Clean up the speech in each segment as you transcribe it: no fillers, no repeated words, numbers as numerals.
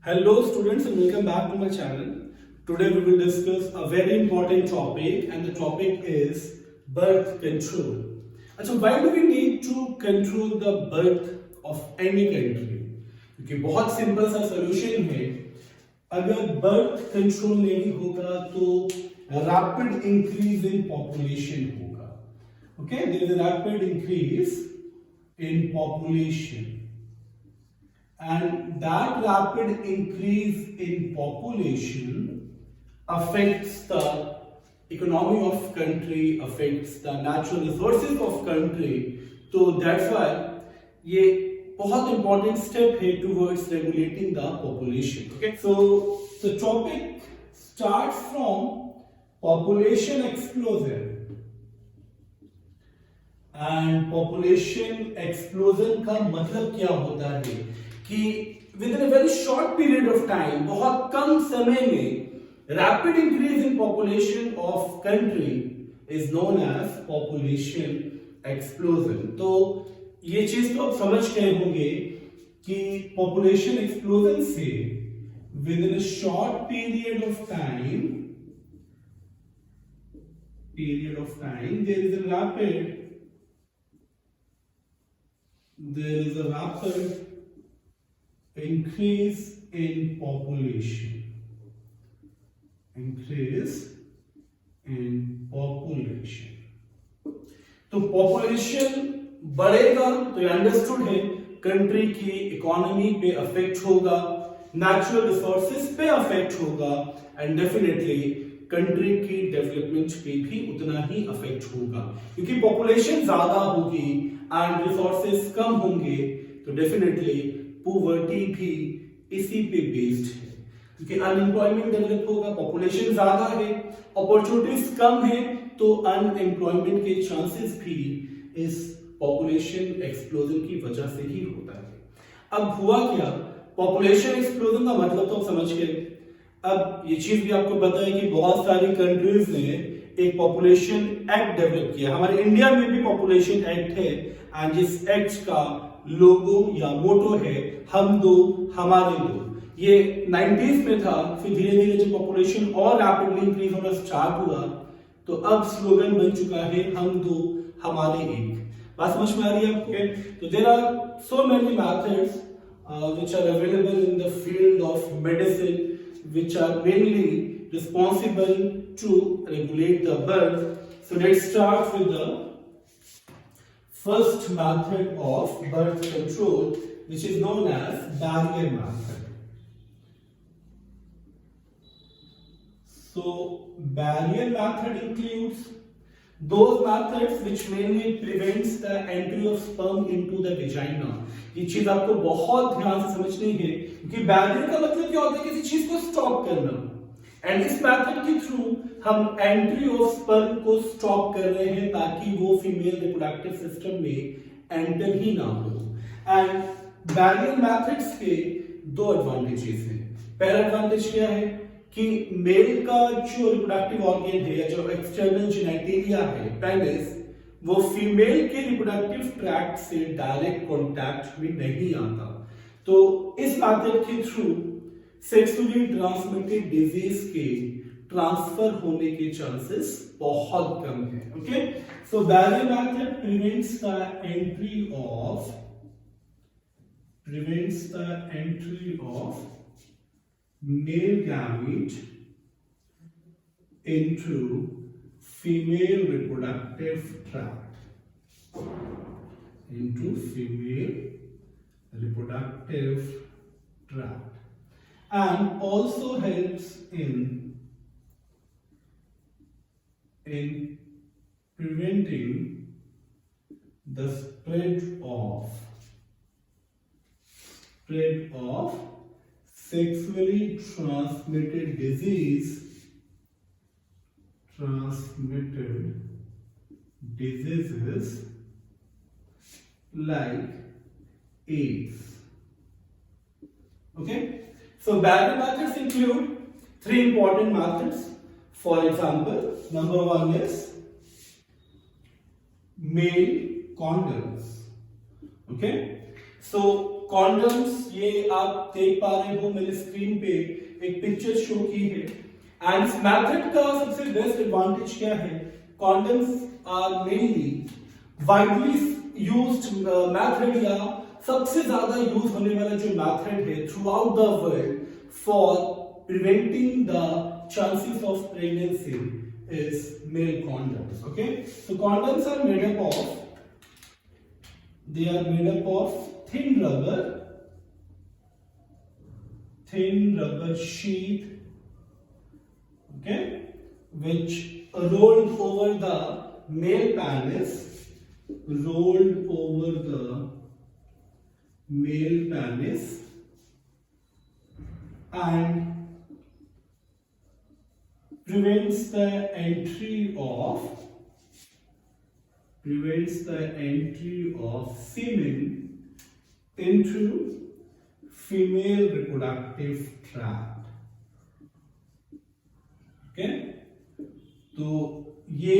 Hello students and welcome back to my channel. Today we will discuss a very important topic and the topic is birth control. And so why do we need to control the birth of any country? क्योंकि बहुत simple सा solution है. अगर birth control नहीं होगा तो rapid increase in population होगा. Okay, there is a rapid increase in population. And that rapid increase in population affects the economy of country, affects the natural resources of country. So that's why ये बहुत important step है towards regulating the population. Okay, so the topic starts from population explosion. And population explosion का मतलब क्या होता है कि within a very short period of time, बहुत कम समय में rapid increase in population of country is known as population explosion. तो ये चीज तो आप समझ गए होंगे कि पॉपुलेशन एक्सप्लोजन से within a short period of time there is a rapid increase in population. तो पॉपुलेशन बढ़ेगा तो ये अंडरस्टूड है, कंट्री की इकोनॉमी पे अफेक्ट होगा, नेचुरल रिसोर्सेज पे अफेक्ट होगा एंड डेफिनेटली कंट्री की डेवलपमेंट पे भी उतना ही अफेक्ट होगा. क्योंकि पॉपुलेशन ज्यादा होगी एंड रिसोर्सेज कम होंगे तो डेफिनेटली पॉवर्टी भी इसी पे बेस्ड है. क्योंकि अनएम्प्लॉयमेंट डेवलप होगा, पॉपुलेशन ज्यादा है, अपॉर्चुनिटीज कम है तो अनएम्प्लॉयमेंट के चांसेस भी इस पॉपुलेशन एक्सप्लोजन की वजह से ही होता है. अब हुआ क्या, पॉपुलेशन एक्सप्लोजन का मतलब तो समझ गए. अब ये चीज भी आपको पता है कि बहुत सारी कंट्रीज ने एक पॉपुलेशन एक्ट डेवलप किया. हमारे इंडिया में भी पॉपुलेशन एक्ट है एंड जिस एक्ट का लोगो या मोटो है हम दो हमारे दो. ये 90s में था, फिर धीरे धीरे जब पॉपुलेशन और रैपिडली इंक्रीज होना स्टार्ट हुआ तो अब स्लोगन बन चुका है हम दो हमारे एक. बात समझ में आ रही है आपको? तो there are so many methods which are available in the field of medicine which are mainly responsible to regulate the birth. So let's start with the first method of birth control, which is known as barrier method. So barrier method includes those methods which mainly prevents the entry of sperm into the vagina. ये चीज आपको बहुत ध्यान से समझनी है क्योंकि barrier का मतलब क्या होता है, किसी चीज को स्टॉप करना. एंड इस मेथड के थ्रू हम एंट्री ऑफ स्पर्म को स्टॉप कर रहे हैं ताकि वो फीमेल रिप्रोडक्टिव सिस्टम में एंटर ही ना हो. एंड बैरियर मेथड्स के दो एडवांटेजेस हैं. पहला एडवांटेज क्या है कि मेल का जो रिप्रोडक्टिव ऑर्गन है या जो एक्सटर्नल जेनेटिलिया है पेनिस, वो फीमेल के रिप्रोडक्टिव ट्रैक्ट से डायरेक्ट कांटेक्ट में नहीं आता. तो इस मेथड के थ्रू सेक्सुअली ट्रांसमिटेड डिजीज के ट्रांसफर होने के चांसेस बहुत कम है. Okay, so barrier method prevents the entry of male gamete into female reproductive tract. And also helps in preventing the spread of sexually transmitted diseases like AIDS. Okay, so barrier methods include three important methods. For example, number one is male condoms. Okay, so condoms, ये आप देख पा रहे हो मेरे screen पे एक picture show की है। एंड इस मेथड का सबसे बेस्ट एडवांटेज क्या है? Condoms are mainly widely used method, या सबसे ज्यादा यूज होने वाला जो मेथड है throughout the world for preventing the chances of pregnancy is male condoms. Okay, so condoms are made up of thin rubber sheet, okay, which rolled over the male penis, and prevents the entry of semen into female reproductive tract. Okay, तो ये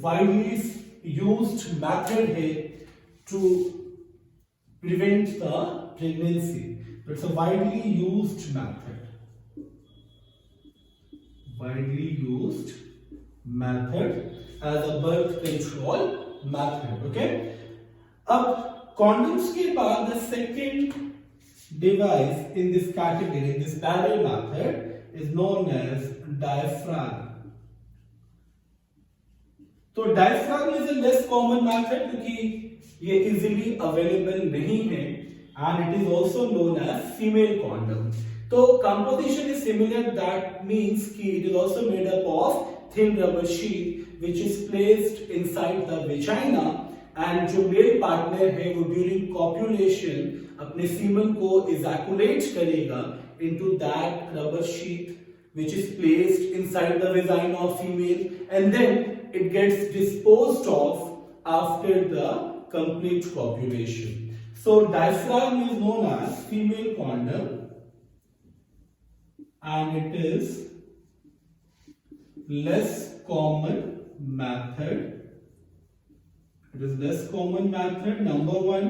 widely used method है to prevent the pregnancy. It's a widely used method as a birth control method. Okay, अब condoms के बाद the second device in this category, in this barrel method, is known as diaphragm. तो diaphragm is a less common method क्योंकि ये easily available नहीं है, and it is also known as female condom. तो composition is similar, that means कि it is also made up of thin rubber sheet which is placed inside the vagina, and जो male partner है वो during copulation अपने semen को ejaculate करेगा into that rubber sheet which is placed inside the vagina of female, and then it gets disposed of after the complete copulation. So diaphragm is known as female condom, and it is less common method. Number one.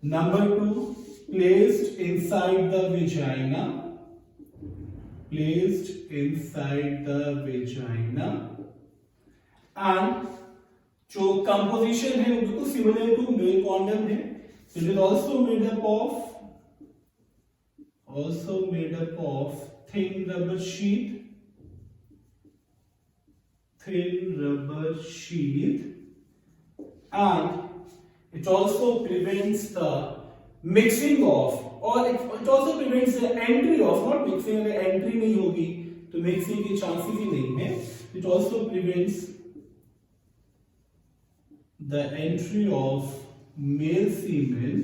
Number two, placed inside the vagina, and जो composition है वो बिल्कुल similar to male condom है. It is also made up of thin rubber sheet, and it also prevents the mixing of, or it also prevents the entry of, not mixing, अगर entry नहीं होगी तो mixing के chances ही नहीं है. It also prevents the entry of male semen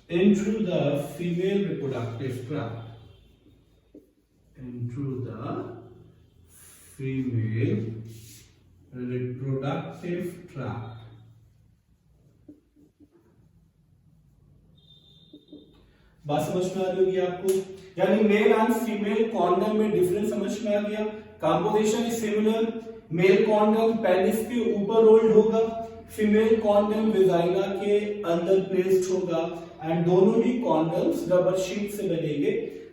into the female reproductive tract. बात समझ में आ रही होगी आपको? यानी मेल एंड फीमेल कॉन्डम में डिफरेंस समझ में आ गया. Composition is similar. Male condom penis के ऊपर रोल्ड होगा, फीमेल कॉन्डम वेजाइना के अंदर प्लेस्ड होगा, एंड दोनों ही कॉन्डम्स रबर शीट से बनेंगे.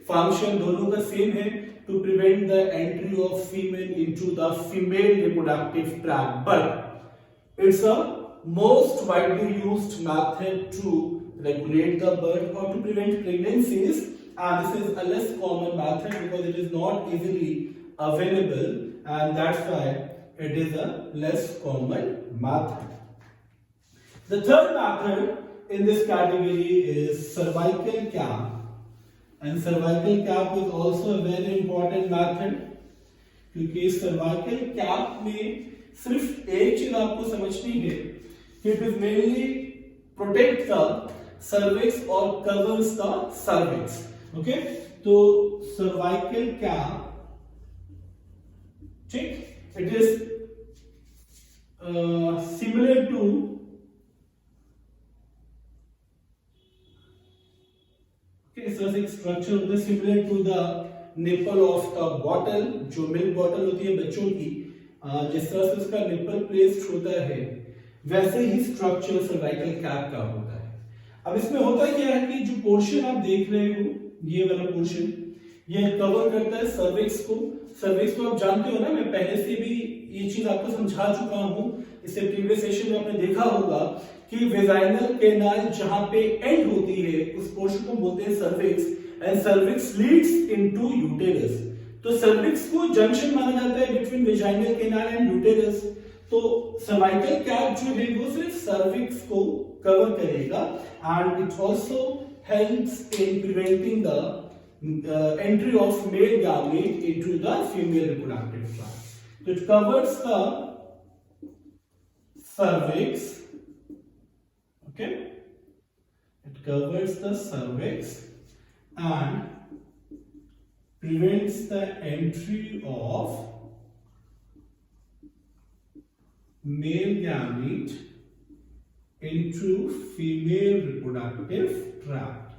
फंक्शन दोनों का सेम है, to prevent the entry of female into the female reproductive tract, but it's a most widely used method to regulate the birth or to prevent pregnancies, and this is a less common method because it is not easily available, and that's why it is a less common method. The third method in this category is cervical cap. And cervical cap is also a very important method, क्योंकि cervical cap में सिर्फ एक चीज आपको समझनी है कि it is mainly protect the cervix or covers the cervix. Okay, तो cervical cap, ठीक, it is similar to structure होता है similar to the nipple of the bottle. जो मिल्क बॉटल होती है बच्चों की, जिस तरह से उसका निपल प्लेस्ड होता है, वैसे ही स्ट्रक्चर सर्वाइकल कैप का होता है। अब इसमें होता क्या है कि जो पोर्शन आप देख रहे हो, ये वाला पोर्शन, ये कवर करता है सर्विक्स को। सर्विक्स को आप जानते हो ना, मैं पहले से भी ये चीज आपको समझा चुका हूं। इससे प्रीवियस सेशन में आपने देखा होगा कि वेजाइनल कैनाल जहां पे एंड होती है उस पोर्शन को बोलते हैं cervix, and cervix leads into uterus. तो सर्विक्स को जंक्शन माना जाता है between vaginal canal and uterus. तो सर्वाइकल कैप जो है वो सिर्फ सर्विक्स को कवर करेगा, and it also helps in preventing the entry of male gamete into the female reproductive tract. तो it covers the cervix, okay, it covers the cervix and prevents the entry of male gamete into female reproductive tract.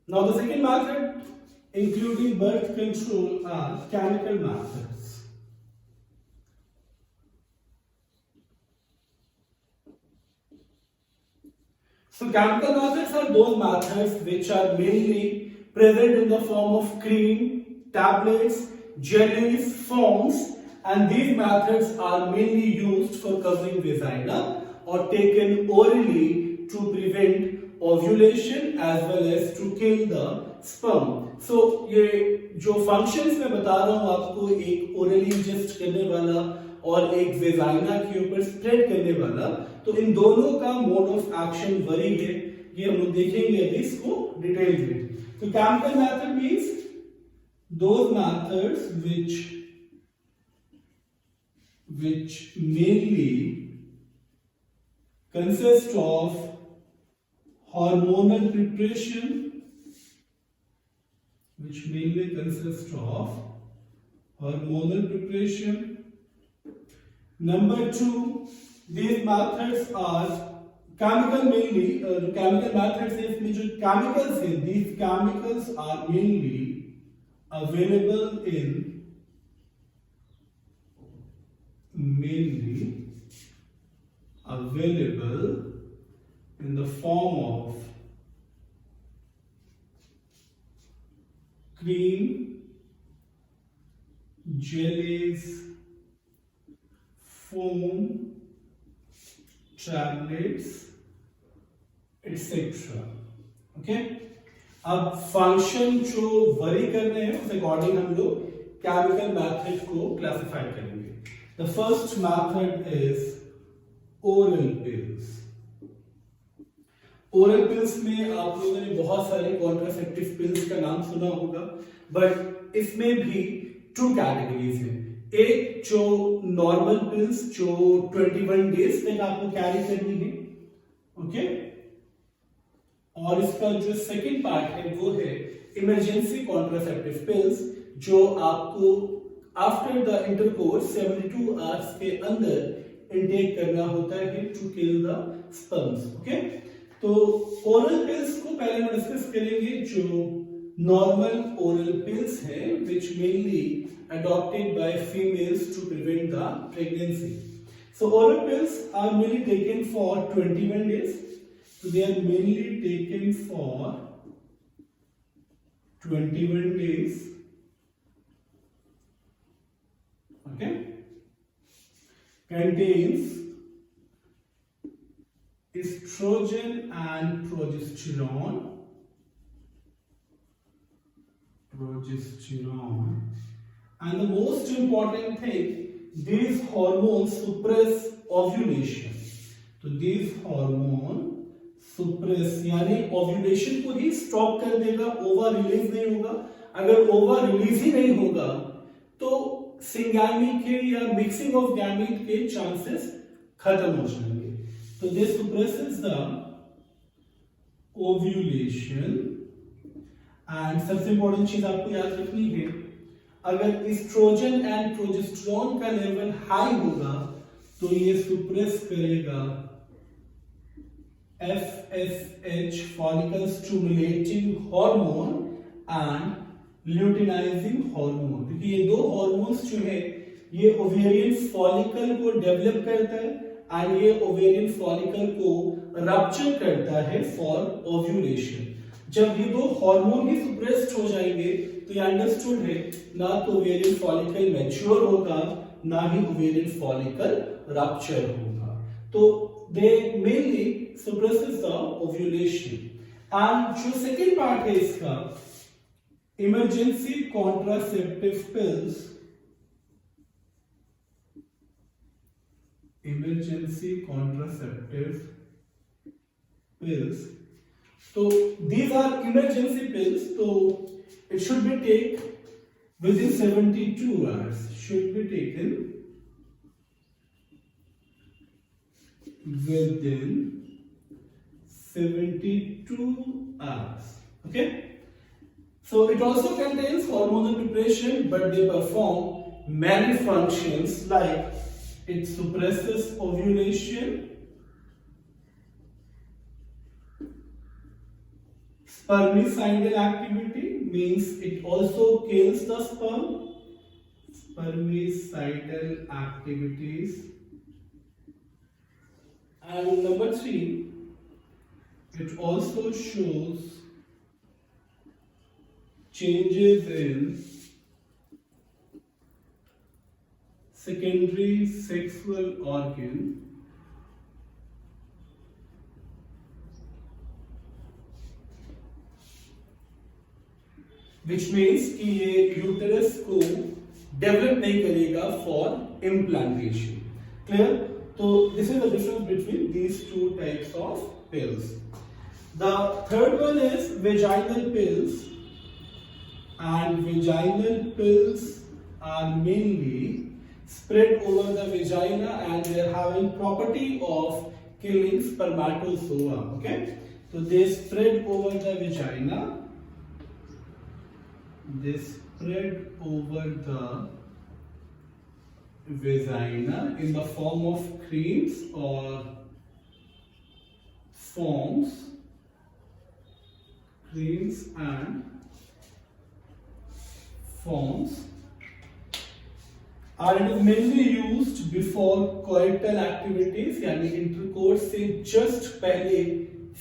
Now the second method including birth control are chemical methods. So chemical methods are those methods which are mainly present in the form of cream, tablets, jellies, foams, and these methods are mainly used for covering vagina or taken orally to prevent ovulation as well as to kill the sperm. So ये जो functions मैं बता रहा हूँ आपको, एक orally ingest करने वाला और एक वेजाइना के ऊपर स्प्रेड करने वाला, तो इन दोनों का मोड ऑफ एक्शन वरी है। ये हम लोग देखेंगे अभी इसको डिटेल में। तो chemical method means those methods which mainly consist of hormonal preparation, Number two, these methods are chemical mainly. Chemical methods इसमें जो chemicals हैं, these chemicals are mainly available in the form of cream, jellies, foam, tablets, etc. Okay, अब function जो worry करने हैं उस according हम लोग केमिकल मेथड को क्लासिफाई करेंगे। The first method is oral pills. Oral pills में आप लोगों ने बहुत सारे कॉन्ट्रासेप्टिव पिल्स का नाम सुना होगा, बट इसमें भी टू कैटेगरीज हैं। एक जो नॉर्मल पिल्स जो 21 डेज तक आपको कैरी करनी है, ओके, और इसका जो सेकंड पार्ट है वो है इमरजेंसी कॉन्ट्रासेप्टिव पिल्स, जो आपको आफ्टर द इंटरकोर्स 72 आवर्स के अंदर इनटेक करना होता है to kill the sperms. Okay, तो ओरल पिल्स को पहले हम डिस्कस करेंगे। जो नॉर्मल ओरल पिल्स है which mainly adopted by females to prevent the pregnancy. So oral pills are mainly taken for 21 days. So they are mainly taken for 21 days. Okay, contains estrogen and progesterone, and the most important thing, these hormones suppress ovulation. तो these hormone suppress यानी ovulation को ही stop कर देगा, ओवा release नहीं होगा। अगर ओवा रिलीज ही नहीं होगा तो सिंगैमी के या मिक्सिंग ऑफ गैमीट के चांसेस खत्म हो जाएंगे। तो this suppresses the ovulation। And सबसे इंपॉर्टेंट चीज आपको याद रखनी है, अगर एस्ट्रोजन एंड प्रोजेस्टेरोन का लेवल हाई होगा तो ये सुप्रेस करेगा FSH follicle stimulating hormone and luteinizing hormone, क्योंकि ये दो हार्मोन्स जो है ये ओवेरियन फॉलिकल को डेवलप करता है एंड ये ओवेरियन फॉलिकल को रप्चर करता है फॉर ओव्यूलेशन। जब ये दो हार्मोन ही सप्रेस्ड हो जाएंगे तो ये अंडरस्टूड है ना तो ओवेरियन फॉलिकल मैच्योर होगा ना ही ओवेरियन फॉलिकल रप्चर होगा। तो दे mainly suppresses the ovulation. And जो सेकंड पार्ट है इसका, emergency contraceptive pills, emergency contraceptive pills. So these are emergency pills. So it should be taken within 72 hours. Should be taken within 72 hours. Okay. So it also contains hormonal preparation, but they perform many functions like it suppresses ovulation, spermicidal activity means it also kills the sperm, spermicidal activities, and number 3, it also shows changes in secondary sexual organ, which means कि ये uterus को develop नहीं करेगा for implantation. Clear? तो this is the difference between these two types of pills. The third one is vaginal pills, and vaginal pills are mainly spread over the vagina and they are having property of killing spermatozoa. Okay, so they spread over the vagina, they spread over the vagina in the form of creams or foams, creams and forms, and it is mainly used before coital activities, यानी intercourse से just पहले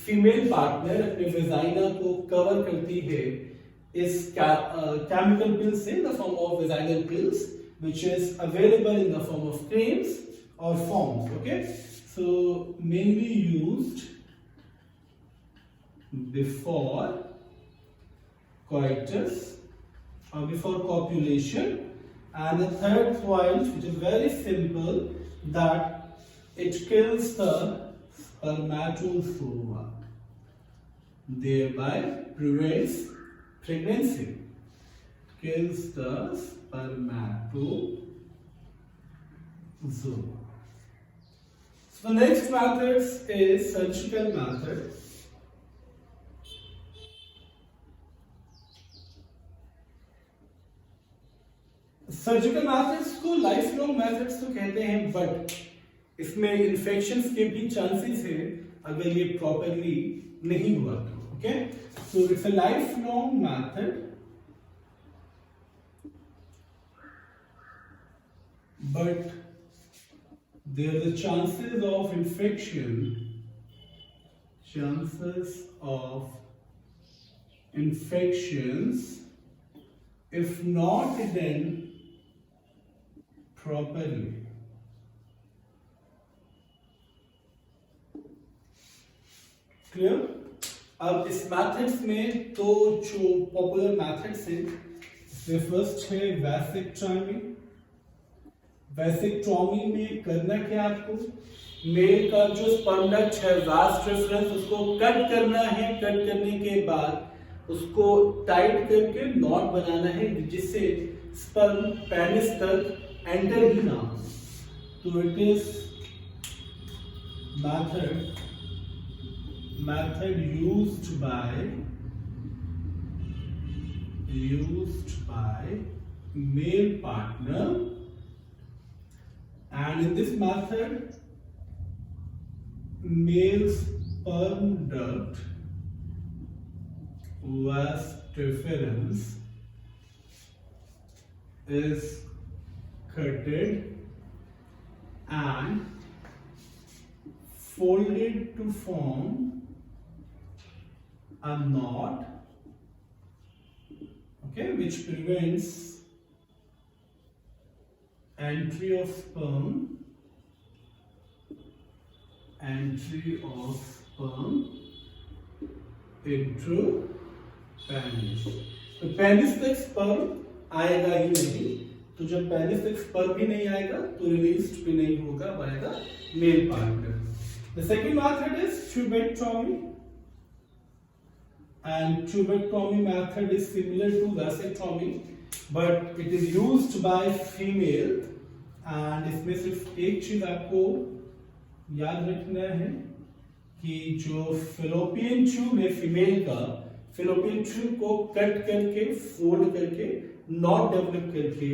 female partner अपने vagina को cover करती है इस chemical pills in the form of vaginal pills, which is available in the form of creams or foams. Okay, so mainly used before coitus or before copulation. And the third point, which is very simple, that it kills the spermatozoa, thereby prevents pregnancy. Kills the spermatozoa. So the next method is surgical method. Surgical methods को life long methods तो कहते हैं, but इसमें infections के भी chances है अगर ये प्रॉपरली नहीं हुआ तो। Okay, so it's a lifelong method, but there are the chances of infections if not done properly. Clear? अब इस मैथड्स में तो जो पॉपुलर मैथड्स हैं, इसमें फर्स्ट है वैसेक्टॉमी। वैसेक्टॉमी में करना क्या आपको, मेल का जो स्पर्म डक्ट है वास्ट रेफरेंस उसको कट करना है। कट करने के बाद उसको टाइट करके नॉट बनाना है जिससे स्पर्म पेनिस तक एंटर ही ना हो। तो it is method used by male partner, and in this method male sperm duct vas deferens is cutted and folded to form a knot, okay, which prevents entry of sperm into penis. तो penis तक sperm आएगा ही नहीं, तो जब penis तक sperm भी नहीं आएगा तो रिलीज्ड भी नहीं होगा by the male partner. The second method is tubectomy, and tubectomy method is similar to vasectomy, but it is used by female, and इसमें सिर्फ एक चीज आपको याद रखना है कि जो फेलोपियन ट्यूब है फीमेल का, फेलोपियन ट्यूब को कट करके फोल्ड करके नॉट डेवलप करके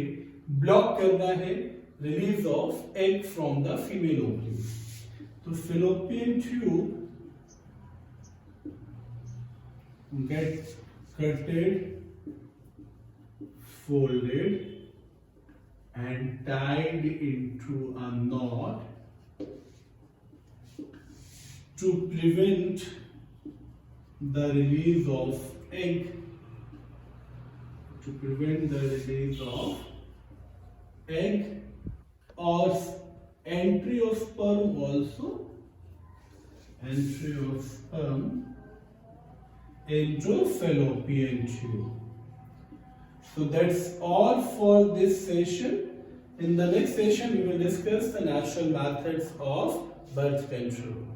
ब्लॉक करना है release of egg from the female ovary. तो fallopian tube get cutted, folded and tied into a knot to prevent the release of egg, or entry of sperm also, into fallopian tube. So that's all for this session. In the next session we will discuss the natural methods of birth control.